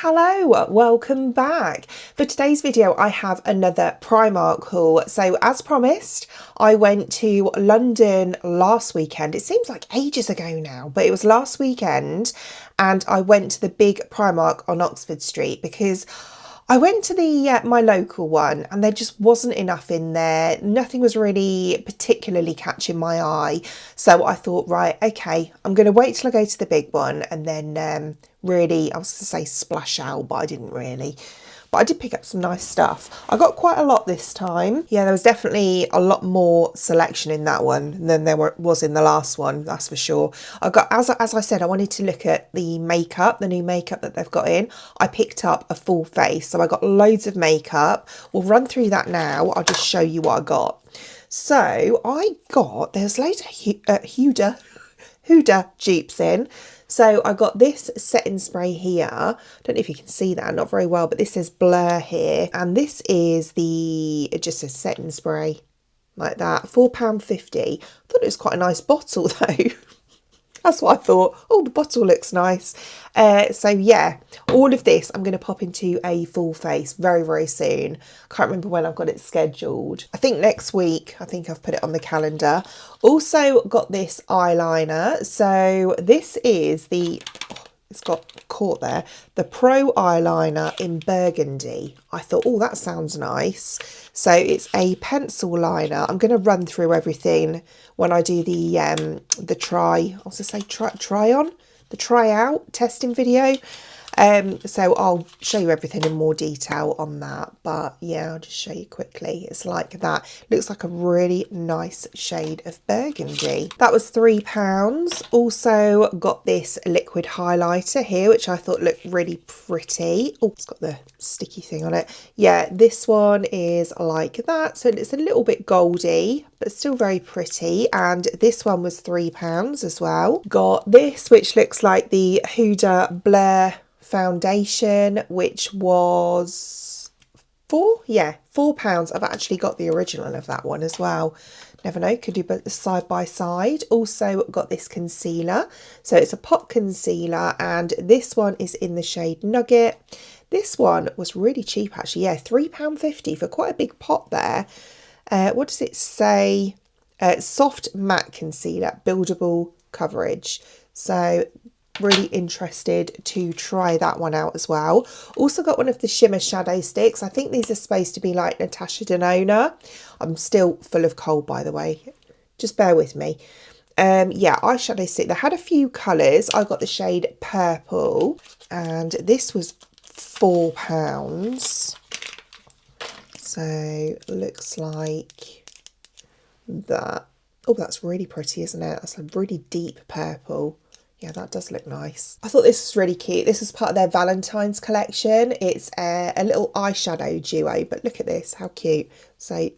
Hello, welcome back. For today's video, I have another Primark haul. So as promised, I went to London last weekend. It seems like ages ago now, but it was last weekend, and I went to the big Primark on Oxford Street because I went to the my local one and there just wasn't enough in there. Nothing was really particularly catching my eye. So I thought, right, okay, I'm going to wait till I go to the big one and then really, I was going to say splash out, but I didn't really. But I did pick up some nice stuff. I got quite a lot this time. Yeah, there was definitely a lot more selection in that one than there was in the last one, that's for sure. I got, as I said, I wanted to look at the makeup, the new makeup that they've got in. I picked up a full face, so I got loads of makeup. We'll run through that now. I'll just show you what I got. So I got, there's loads of Huda dupes in. So I got this setting spray here. I don't know if you can see that, not very well, but this says Blur here. And this is it just says setting spray like that, £4.50. I thought it was quite a nice bottle though. That's what I thought. Oh, the bottle looks nice. So yeah, all of this I'm going to pop into a full face very, very soon. Can't remember when I've got it scheduled. I think next week. I think I've put it on the calendar. Also got this eyeliner. So this is it's got caught there, the Pro eyeliner in burgundy. I thought, oh, that sounds nice. So it's a pencil liner. I'm going to run through everything when I do the try out testing video. So I'll show you everything in more detail on that, but yeah, I'll just show you quickly. It's like that. Looks like a really nice shade of burgundy. That was £3. Also got this liquid highlighter here, which I thought looked really pretty. Oh, it's got the sticky thing on it. Yeah, this one is like that. So it's a little bit goldy, but still very pretty. And this one was £3 as well. Got this, which looks like the Huda Blur foundation, which was £4. I've actually got the original of that one as well. Never know, could do both side by side. Also got this concealer, so it's a pot concealer, and this one is in the shade Nugget. This one was really cheap actually. Yeah, £3.50 for quite a big pot there. What does it say? Soft matte concealer, buildable coverage. So really interested to try that one out as well. Also got one of the shimmer shadow sticks. I think these are supposed to be like Natasha Denona. I'm still full of cold, by the way, just bear with me. Yeah, eyeshadow stick. They had a few colours. I got the shade purple, and this was £4. So looks like that. Oh, that's really pretty, isn't it? That's a really deep purple. Yeah, that does look nice. I thought this was really cute. This is part of their Valentine's collection. It's a little eyeshadow duo, but look at this, how cute. So,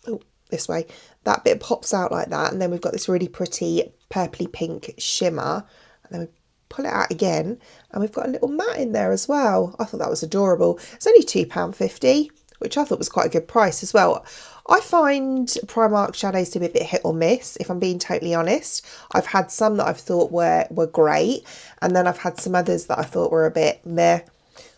oh, this way. That bit pops out like that, and then we've got this really pretty purpley pink shimmer. And then we pull it out again, and we've got a little matte in there as well. I thought that was adorable. It's only £2.50, which I thought was quite a good price as well. I find Primark shadows to be a bit hit or miss, if I'm being totally honest. I've had some that I've thought were great, and then I've had some others that I thought were a bit meh.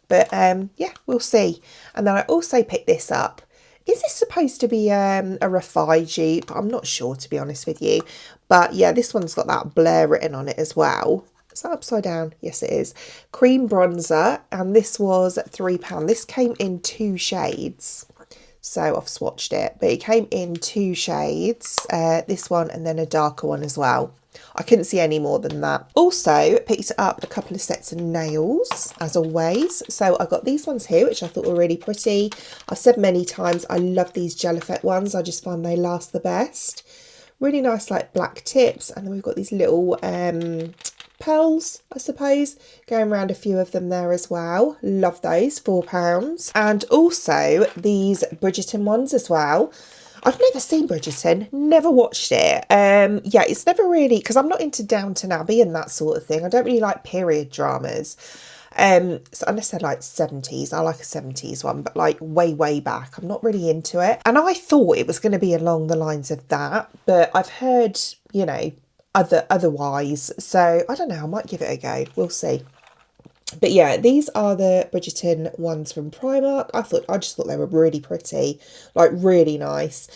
But yeah, we'll see. And then I also picked this up. Is this supposed to be a Refi dupe? I'm not sure, to be honest with you. But yeah, this one's got that Blur written on it as well. Is that upside down? Yes, it is. Cream bronzer, and this was £3. This came in 2 shades. So I've swatched it, but it came in 2 shades, this one and then a darker one as well. I couldn't see any more than that. Also picked up a couple of sets of nails, as always. So I got these ones here, which I thought were really pretty. I've said many times I love these gel effect ones. I just find they last the best. Really nice, like black tips, and then we've got these little pearls, I suppose, going around a few of them there as well. Love those, £4. And also these Bridgerton ones as well. I've never seen Bridgerton, never watched it. Yeah, it's never really, because I'm not into Downton Abbey and that sort of thing. I don't really like period dramas. So unless they're like 70s, I like a 70s one, but like way back, I'm not really into it. And I thought it was going to be along the lines of that, but I've heard, you know, otherwise, so I don't know, I might give it a go, we'll see. But yeah, these are the Bridgerton ones from Primark. I just thought they were really pretty, like really nice.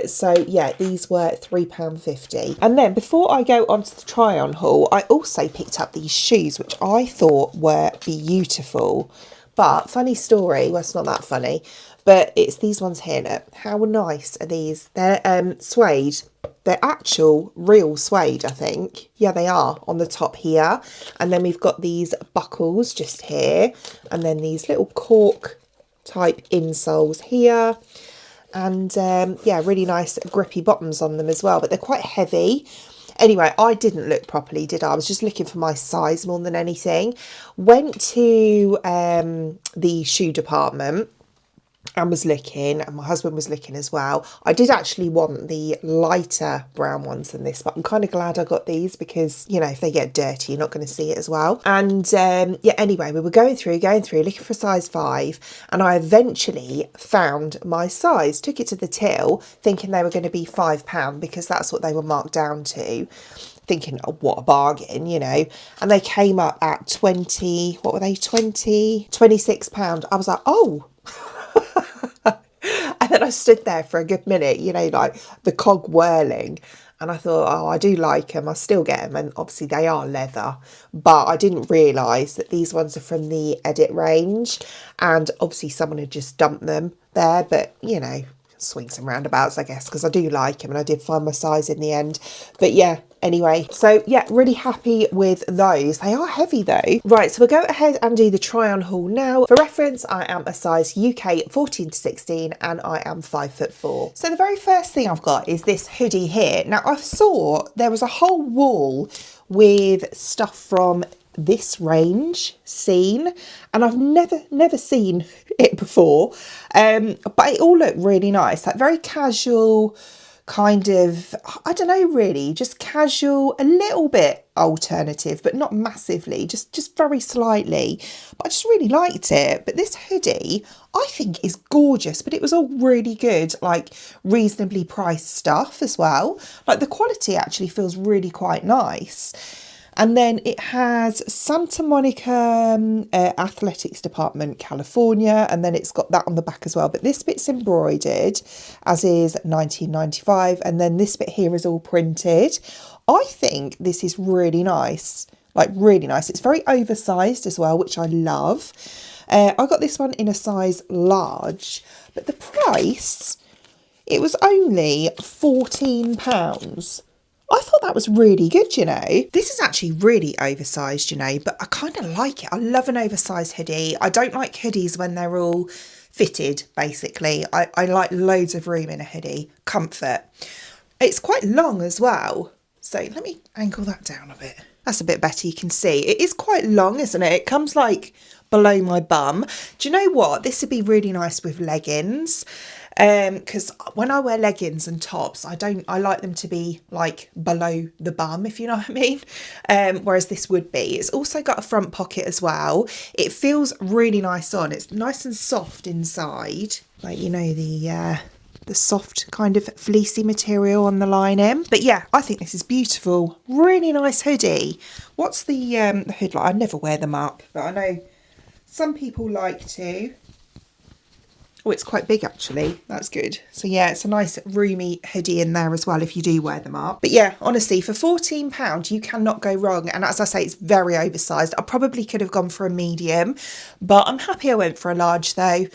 So yeah, these were £3.50. And then before I go on to the try on haul, I also picked up these shoes, which I thought were beautiful. But funny story, well, it's not that funny, but it's these ones here. Look, how nice are these? They're suede. They're actual real suede, I think. Yeah, they are on the top here. And then we've got these buckles just here. And then these little cork type insoles here. And yeah, really nice grippy bottoms on them as well. But they're quite heavy. Anyway, I didn't look properly, did I? I was just looking for my size more than anything. Went to the shoe department and was looking, and my husband was looking as well. I did actually want the lighter brown ones than this, but I'm kind of glad I got these because, you know, if they get dirty, you're not going to see it as well. And yeah, anyway, we were going through, looking for a size 5, and I eventually found my size. Took it to the till, thinking they were going to be £5 because that's what they were marked down to. Thinking, oh, what a bargain, you know. And they came up at 20, what were they, 20, £26. I was like, oh. And then I stood there for a good minute, you know, like the cog whirling. And I thought, oh, I do like them. I still get them. And obviously they are leather. But I didn't realise that these ones are from the Edit range. And obviously someone had just dumped them there. But, you know, swings and roundabouts, I guess, because I do like them. And I did find my size in the end. But yeah, anyway, so yeah, really happy with those. They are heavy though. Right, so we'll go ahead and do the try on haul now. For reference, I am a size UK 14 to 16 and I am 5'4". So the very first thing I've got is this hoodie here. Now I saw there was a whole wall with stuff from this range seen, and I've never seen it before, but it all looked really nice, like very casual kind of, I don't know, really just casual, a little bit alternative but not massively, just very slightly, but I just really liked it. But this hoodie I think is gorgeous, but it was all really good, like reasonably priced stuff as well. Like the quality actually feels really quite nice. And then it has Santa Monica Athletics Department, California. And then it's got that on the back as well. But this bit's embroidered, as is 1995. And then this bit here is all printed. I think this is really nice. Like really nice. It's very oversized as well, which I love. I got this one in a size large. But the price, it was only £14. I thought that was really good, you know. This is actually really oversized, you know, but I kind of like it. I love an oversized hoodie. I don't like hoodies when they're all fitted, basically. I like loads of room in a hoodie. Comfort. It's quite long as well. So let me angle that down a bit. That's a bit better, you can see. It is quite long, isn't it? It comes like below my bum. Do you know what? This would be really nice with leggings. Because when I wear leggings and tops, I like them to be like below the bum, if you know what I mean. Whereas this would be. It's also got a front pocket as well. It feels really nice on. It's nice and soft inside, like, you know, the soft kind of fleecy material on the lining. But yeah, I think this is beautiful. Really nice hoodie. What's the hood like? I never wear them up, but I know some people like to. Oh, it's quite big actually. That's good. So yeah, it's a nice roomy hoodie in there as well if you do wear them up. But yeah, honestly, for £14, you cannot go wrong. And as I say, it's very oversized. I probably could have gone for a medium, but I'm happy I went for a large though.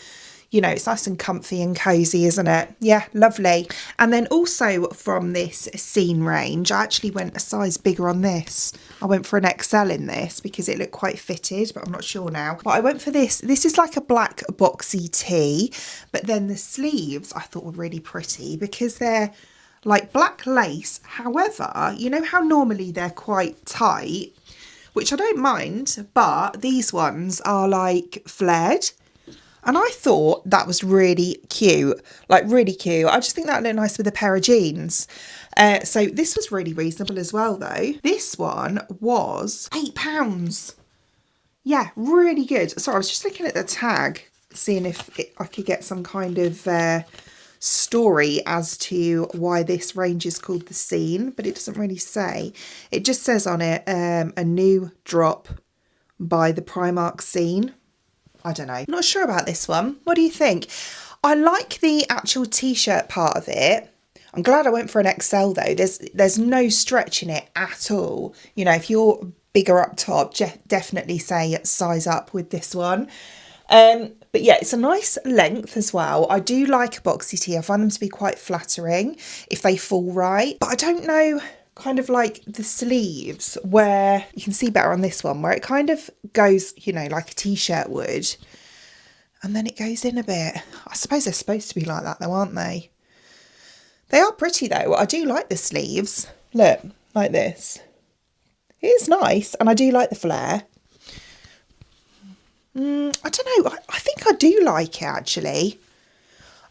You know, it's nice and comfy and cozy, isn't it? Yeah, lovely. And then also from this scene range, I actually went a size bigger on this. I went for an XL in this because it looked quite fitted, but I'm not sure now. But I went for this. This is like a black boxy tee, but then the sleeves I thought were really pretty because they're like black lace. However, you know how normally they're quite tight, which I don't mind, but these ones are like flared. And I thought that was really cute, like really cute. I just think that looked nice with a pair of jeans. So this was really reasonable as well though. This one was £8. Yeah, really good. Sorry, I was just looking at the tag, seeing if I could get some kind of story as to why this range is called The Scene, but it doesn't really say. It just says on it, a new drop by the Primark scene. I don't know. Not sure about this one. What do you think? I like the actual t-shirt part of it. I'm glad I went for an XL though. There's no stretch in it at all. You know, if you're bigger up top, definitely say size up with this one. But yeah, it's a nice length as well. I do like a boxy tee. I find them to be quite flattering if they fall right. But I don't know, kind of like the sleeves where you can see better on this one, where it kind of goes, you know, like a t-shirt would. And then it goes in a bit. I suppose they're supposed to be like that though, aren't they? They are pretty though. I do like the sleeves. Look, like this. It is nice, and I do like the flare. I don't know. I think I do like it, actually.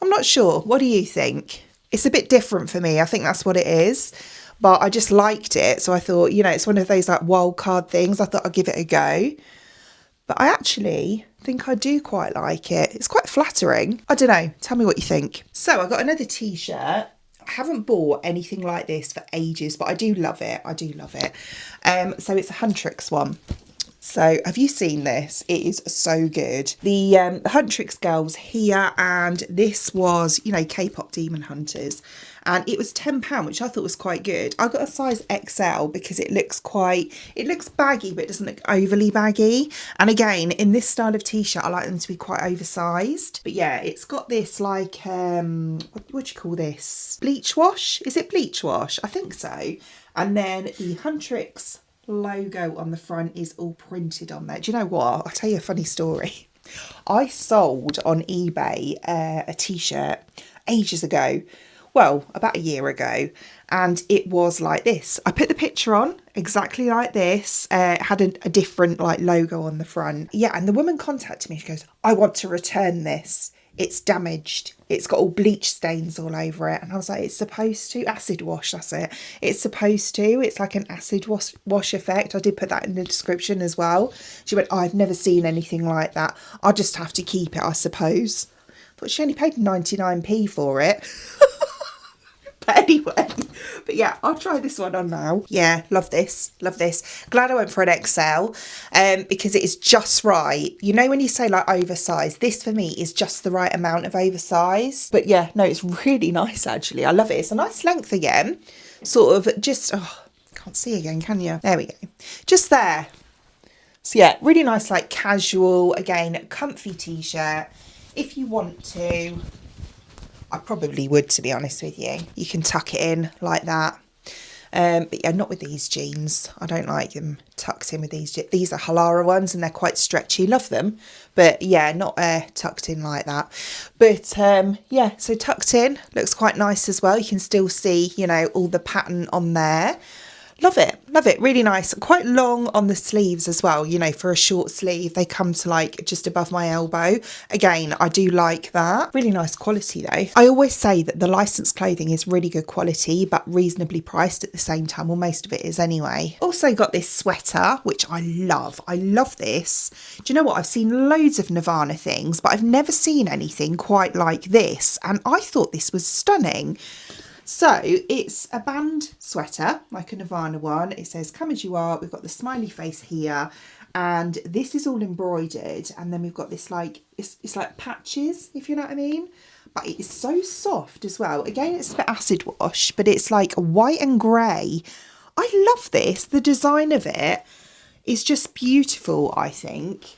I'm not sure. What do you think? It's a bit different for me. I think that's what it is. But I just liked it. So I thought, you know, it's one of those like wild card things. I thought I'd give it a go. But I actually think I do quite like it. It's quite flattering. I don't know. Tell me what you think. So I got another t-shirt. I haven't bought anything like this for ages, but I do love it. I do love it. So it's a Huntrix one. So have you seen this? It is so good. The Huntrix girls here, and this was, you know, K-pop Demon Hunters. And it was £10, which I thought was quite good. I got a size XL because it looks baggy, but it doesn't look overly baggy. And again, in this style of t-shirt, I like them to be quite oversized. But yeah, it's got this like, what do you call this? Bleach wash? Is it bleach wash? I think so. And then the Huntrix logo on the front is all printed on there. Do you know what? I'll tell you a funny story. I sold on eBay a t-shirt ages ago. Well, about a year ago, and it was like this. I put the picture on exactly like this. It had a different like logo on the front. Yeah, and the woman contacted me. She goes, I want to return this. It's damaged. It's got all bleach stains all over it. And I was like, it's supposed to. Acid wash, that's it. It's supposed to. It's like an acid wash effect. I did put that in the description as well. She went, oh, I've never seen anything like that. I'll just have to keep it, I suppose. But she only paid 99p for it. But anyway, but yeah, I'll try this one on now. Yeah, love this, love this. Glad I went for an XL because it is just right. You know when you say like oversized, this for me is just the right amount of oversized. But yeah, no, it's really nice actually. I love it. It's a nice length again. Sort of just, oh, can't see again, can you? There we go. Just there. So yeah, really nice like casual, again, comfy t-shirt. If you want to, I probably would, to be honest with you. You can tuck it in like that. But yeah, not with these jeans. I don't like them tucked in with these. These are Halara ones and they're quite stretchy. Love them. But yeah, not tucked in like that. But yeah, so tucked in. Looks quite nice as well. You can still see, you know, all the pattern on there. Love it. Love it. Really nice. Quite long on the sleeves as well. You know, for a short sleeve, they come to like just above my elbow. Again, I do like that. Really nice quality though. I always say that the licensed clothing is really good quality, but reasonably priced at the same time. Well, most of it is anyway. Also got this sweater, which I love. I love this. Do you know what? I've seen loads of Nirvana things, but I've never seen anything quite like this. And I thought this was stunning. So it's a band sweater, like a Nirvana one. It says, come as you are. We've got the smiley face here. And this is all embroidered. And then we've got this like, it's like patches, if you know what I mean. But it is so soft as well. Again, it's a bit acid wash, but it's like white and grey. I love this. The design of it is just beautiful, I think.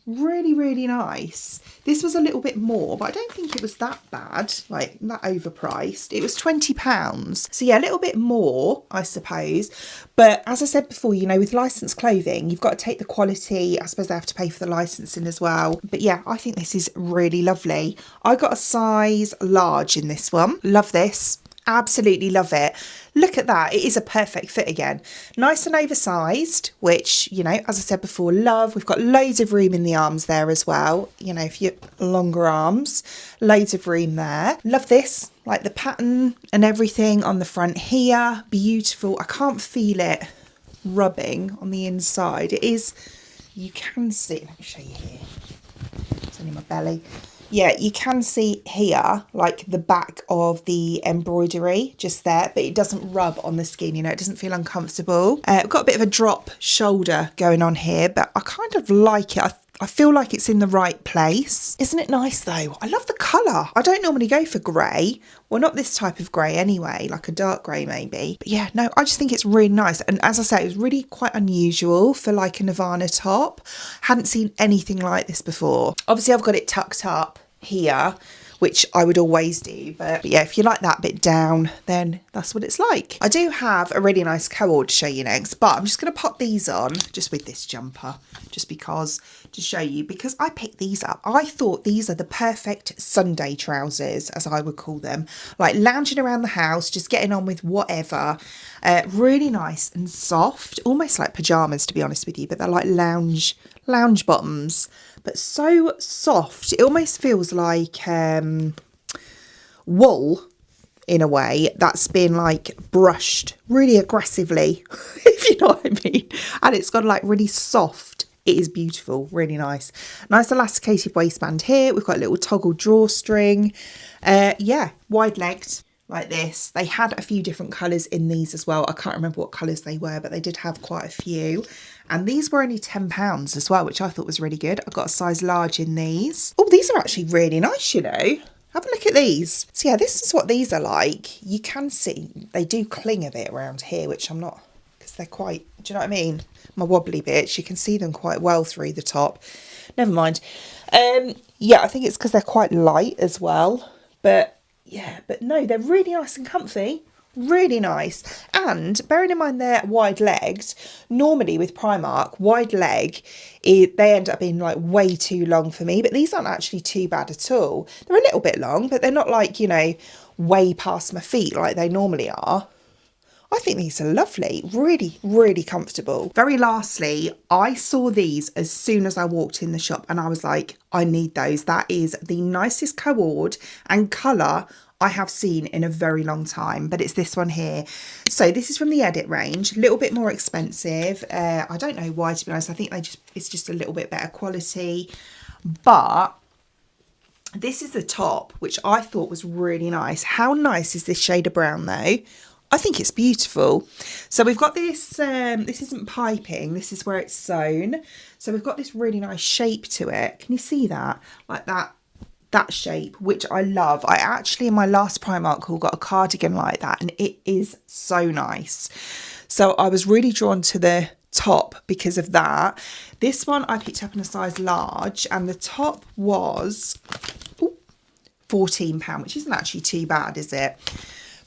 Really, really nice. This was a little bit more, but I don't think it was that bad, like that overpriced. It was £20. So yeah, a little bit more, I suppose. But as I said before, you know, with licensed clothing, you've got to take the quality. I suppose they have to pay for the licensing as well. But yeah, I think this is really lovely. I got a size large in this one. Love this. Absolutely love it. Look at that. It is a perfect fit again. Nice and oversized, which, you know, as I said before, love. We've got loads of room in the arms there as well. You know, if you're longer arms, loads of room there. Love this. Like the pattern and everything on the front here. Beautiful. I can't feel it rubbing on the inside. It is, you can see, let me show you here. It's only my belly. yeah, you can see here, like the back of the embroidery just there, but it doesn't rub on the skin, you know, it doesn't feel uncomfortable. I've got a bit of a drop shoulder going on here, but I kind of like it. I feel like it's in the right place. Isn't it nice though? I love the colour. I don't normally go for grey. Well, not this type of grey anyway, like a dark grey maybe. But yeah, no, I just think it's really nice. And as I say, it was really quite unusual for like a Nirvana top. Hadn't seen anything like this before. Obviously, I've got it tucked up here, which I would always do, but yeah, if you like that bit down, then that's what it's like. I do have a really nice co-ord to show you next, but I'm just going to pop these on just with this jumper, just because, to show you, because I picked these up. I thought these are the perfect Sunday trousers, as I would call them, like lounging around the house, just getting on with whatever. Really nice and soft, almost like pajamas, to be honest with you, but they're like lounge bottoms, but so soft. It almost feels like wool in a way that's been like brushed really aggressively, if you know what I mean. And it's got like really soft. It is beautiful, really nice. Nice elasticated waistband here. We've got a little toggle drawstring. Yeah, wide-legged like this. They had a few different colours in these as well. I can't remember what colours they were, but they did have quite a few. And these were only £10 as well, which I thought was really good. I got a size large in these. Oh, these are actually really nice, you know. Have a look at these. So yeah, this is what these are like. You can see they do cling a bit around here, which I'm not, because they're quite, do you know what I mean? My wobbly bits, you can see them quite well through the top. Never mind. Yeah, I think it's because they're quite light as well. But yeah, but no, they're really nice and comfy. Really nice. And bearing in mind they're wide legged, normally with Primark, wide leg, they end up being like way too long for me, but these aren't actually too bad at all. They're a little bit long, but they're not like, you know, way past my feet like they normally are. I think these are lovely, really, really comfortable. Very lastly, I saw these as soon as I walked in the shop and I was like, I need those. That is the nicest co-ord and colour I have seen in a very long time, but it's this one here. So this is from the Edit range, a little bit more expensive. I don't know why, to be honest. I think it's just a little bit better quality, but this is the top, which I thought was really nice. How nice is this shade of brown though? I think it's beautiful. So we've got this, this isn't piping, this is where it's sewn. So we've got this really nice shape to it. Can you see that? Like that shape, which I love. I actually, in my last Primark haul, got a cardigan like that, and it is so nice. So I was really drawn to the top because of that. This one I picked up in a size large, and the top was £14, which isn't actually too bad, is it?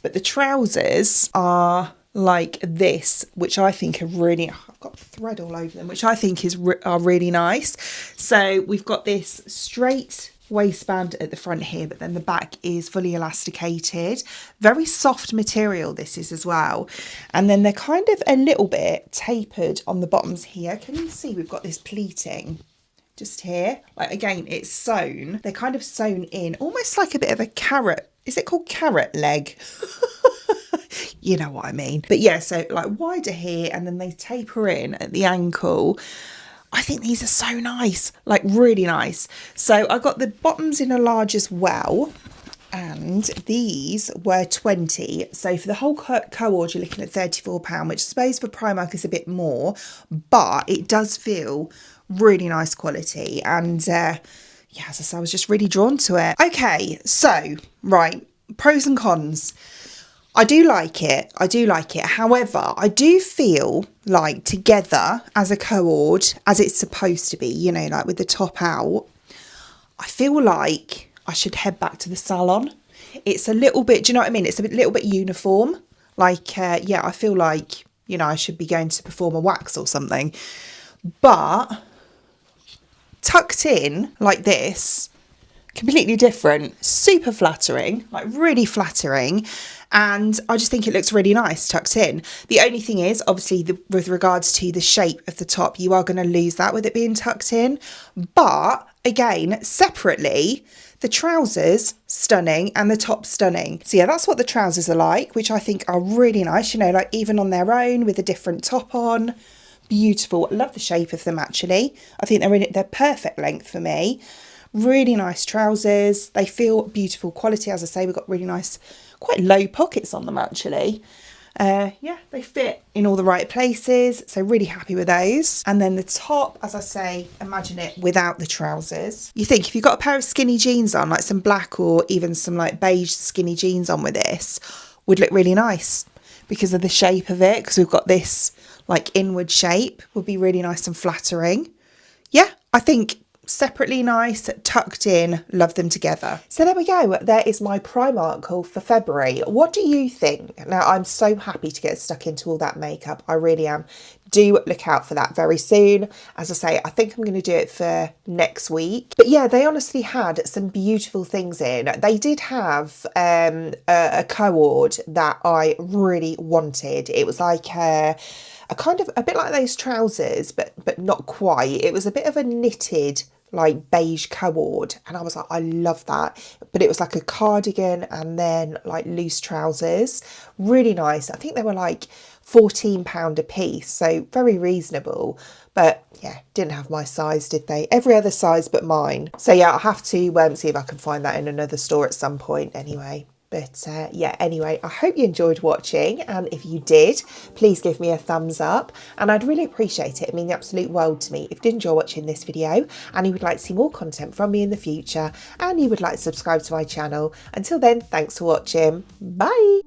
But the trousers are like this, which I think are really, I've got thread all over them, which I think are really nice. So we've got this straight waistband at the front here, but then the back is fully elasticated. Very soft material this is as well. And then they're kind of a little bit tapered on the bottoms here. Can you see we've got this pleating just here? Like, again, it's sewn. They're kind of sewn in, almost like a bit of a carrot. Is it called carrot leg? You know what I mean. But yeah, so like wider here, and then they taper in at the ankle. I think these are so nice, like really nice. So I got the bottoms in a large as well, and these were 20. So for the whole co-ord, you're looking at £34, which I suppose for Primark is a bit more, but it does feel really nice quality. And yeah, as I said, I was just really drawn to it. Okay, so right, pros and cons. I do like it. I do like it. However, I do feel like together as a co-ord, as it's supposed to be, you know, like with the top out, I feel like I should head back to the salon. It's a little bit, do you know what I mean? It's a little bit uniform. Like, yeah, I feel like, you know, I should be going to perform a wax or something. But tucked in like this, completely different, super flattering, like really flattering. And I just think it looks really nice tucked in. The only thing is, obviously, with regards to the shape of the top, you are going to lose that with it being tucked in. But again, separately, the trousers, stunning, and the top, stunning. So yeah, that's what the trousers are like, which I think are really nice, you know, like even on their own with a different top on. Beautiful. I love the shape of them, actually. I think they're perfect length for me. Really nice trousers. They feel beautiful quality. As I say, we've got really nice, quite low pockets on them actually. Yeah, they fit in all the right places, so really happy with those. And then the top, as I say, imagine it without the trousers. You think if you've got a pair of skinny jeans on, like some black or even some like beige skinny jeans on with this, would look really nice because of the shape of it, because we've got this like inward shape, would be really nice and flattering. Yeah, I think separately nice, tucked in, love them together. So there we go, there is my Primark haul for February. What do you think? Now, I'm so happy to get stuck into all that makeup, I really am. Do look out for that very soon. As I say, I think I'm going to do it for next week. But yeah, they honestly had some beautiful things in. They did have a cord that I really wanted. It was like a kind of a bit like those trousers, but not quite. It was a bit of a knitted like beige cord, and I was like, I love that. But it was like a cardigan and then like loose trousers, really nice. I think they were like £14 a piece, so very reasonable. But yeah, didn't have my size, did they? Every other size but mine. So yeah, I'll have to see if I can find that in another store at some point anyway. But yeah, anyway, I hope you enjoyed watching, and if you did, please give me a thumbs up, and I'd really appreciate it. It'd mean the absolute world to me if you did enjoy watching this video and you would like to see more content from me in the future, and you would like to subscribe to my channel. Until then, thanks for watching. Bye.